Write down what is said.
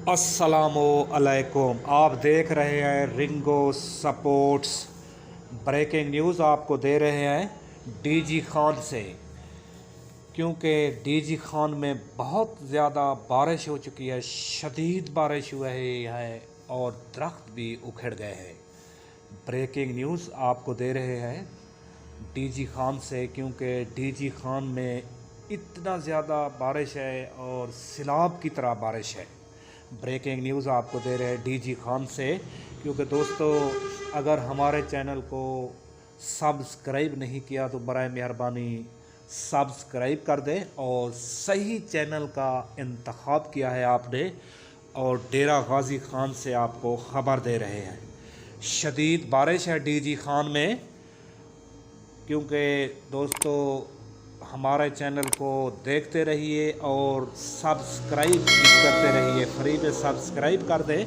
अस्सलामुअलैकुम। आप देख रहे हैं रिंगो सपोर्ट्स। ब्रेकिंग न्यूज़ आपको दे रहे हैं डीजी खान से, क्योंकि डीजी खान में बहुत ज़्यादा बारिश हो चुकी है, शदीद बारिश हुई है और दरख्त भी उखड़ गए हैं। ब्रेकिंग न्यूज़ आपको दे रहे हैं डीजी खान से, क्योंकि डीजी खान में इतना ज़्यादा बारिश है और सैलाब की तरह बारिश है। ब्रेकिंग न्यूज़ आपको दे रहे हैं डीजी खान से, क्योंकि दोस्तों अगर हमारे चैनल को सब्सक्राइब नहीं किया तो बराए मेहरबानी सब्सक्राइब कर दें, और सही चैनल का इंतखाब किया है आपने, और डेरा गाजी खान से आपको ख़बर दे रहे हैं। शदीद बारिश है डीजी खान में, क्योंकि दोस्तों हमारे चैनल को देखते रहिए और सब्सक्राइब भी करते रहिए। फ्री में सब्सक्राइब कर दें